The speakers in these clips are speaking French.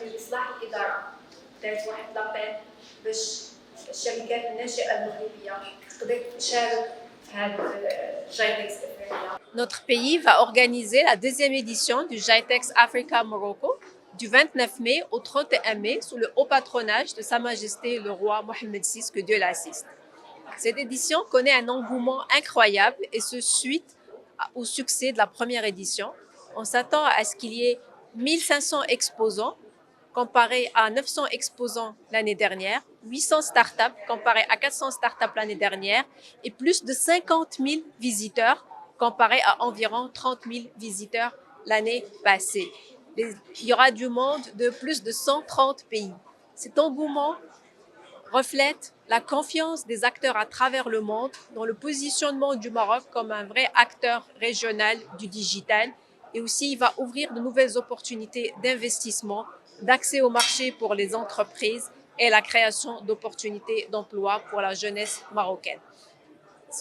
لإصلاح الإدارة. دارت واحد لابيل باش الشركات الناشئة المغربية تقدر تشارك في هذا الجايتكس إفريقيا. Notre pays va organiser la deuxième édition du GITEX Africa Morocco du 29 mai au 31 mai sous le haut patronage de Sa Majesté le roi Mohammed VI, que Dieu l'assiste. Cette édition connaît un engouement incroyable et ce suite au succès de la première édition. On s'attend à ce qu'il y ait 1500 exposants comparé à 900 exposants l'année dernière, 800 startups comparé à 400 startups l'année dernière et plus de 50 000 visiteurs comparé à environ 30 000 visiteurs l'année passée. Il y aura du monde de plus de 130 pays. Cet engouement reflète la confiance des acteurs à travers le monde dans le positionnement du Maroc comme un vrai acteur régional du digital, et aussi il va ouvrir de nouvelles opportunités d'investissement, d'accès au marché pour les entreprises et la création d'opportunités d'emploi pour la jeunesse marocaine.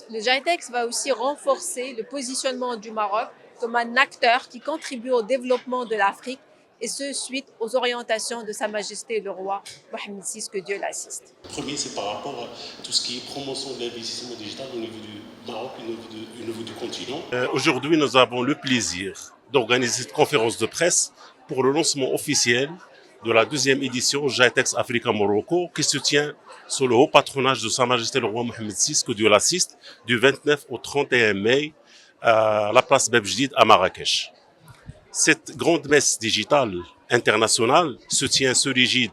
Le GITEX va aussi renforcer le positionnement du Maroc comme un acteur qui contribue au développement de l'Afrique, et ce, suite aux orientations de Sa Majesté le roi Mohammed VI, que Dieu l'assiste. Le premier, c'est par rapport à tout ce qui est promotion de l'investissement digital au niveau du Maroc et au niveau du continent. Aujourd'hui, nous avons le plaisir d'organiser cette conférence de presse pour le lancement officiel de la deuxième édition GITEX Africa Morocco, qui se tient sous le haut patronage de Sa Majesté le roi Mohammed VI, que Dieu l'assiste, du 29 au 31 mai à la place Beb Jdid à Marrakech. Cette grande messe digitale internationale se tient sous l'égide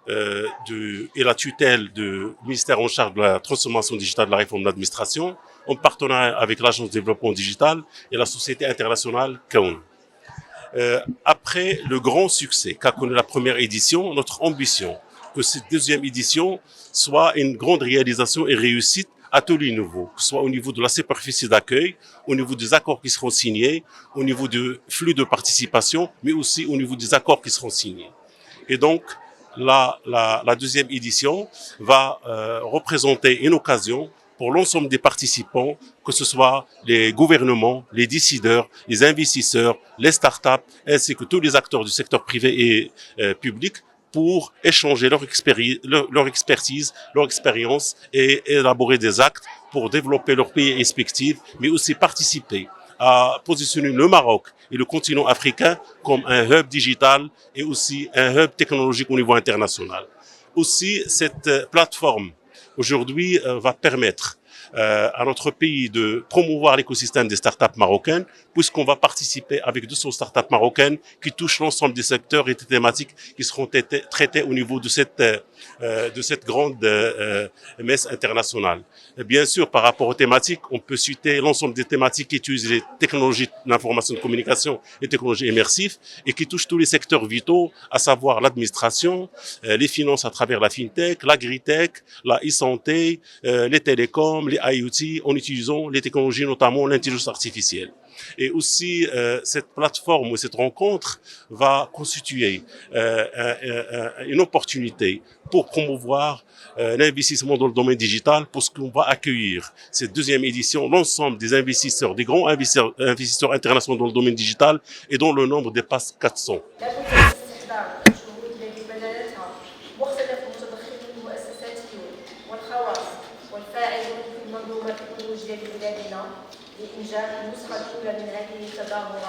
et la tutelle du ministère en charge de la transformation digitale de la réforme de l'administration, en partenariat avec l'Agence de développement digital et la société internationale Kaoun. Après le grand succès qu'a connu la première édition, notre ambition que cette deuxième édition soit une grande réalisation et réussite à tous les niveaux, que ce soit au niveau de la superficie d'accueil, au niveau des accords qui seront signés, au niveau du flux de participation, mais aussi au niveau des accords qui seront signés. Et donc, la deuxième édition va représenter une occasion pour l'ensemble des participants, que ce soit les gouvernements, les décideurs, les investisseurs, les startups, ainsi que tous les acteurs du secteur privé et public, pour échanger leur expertise, leur expérience et élaborer des actes pour développer leur pays respectifs, mais aussi participer à positionner le Maroc et le continent africain comme un hub digital et aussi un hub technologique au niveau international. Aussi, cette plateforme aujourd'hui va permettre à notre pays de promouvoir l'écosystème des startups marocaines, puisqu'on va participer avec 200 startups marocaines qui touchent l'ensemble des secteurs et des thématiques qui seront traités au niveau de cette grande messe internationale. Et bien sûr, par rapport aux thématiques, on peut citer l'ensemble des thématiques qui utilisent les technologies d'information et de communication et technologies immersives et qui touchent tous les secteurs vitaux, à savoir l'administration, les finances à travers la fintech, l'agritech, la e-santé, les télécoms, les IoT, en utilisant les technologies, notamment l'intelligence artificielle. Et aussi, cette plateforme ou cette rencontre va constituer une opportunité pour promouvoir l'investissement dans le domaine digital, parce qu'on va accueillir cette deuxième édition l'ensemble des investisseurs, des grands investisseurs internationaux dans le domaine digital, et dont le nombre dépasse 400. والفاعلون في المنظومة التكنولوجية ببلادنا لإنجاح النسخة الأولى من هذه التظاهرة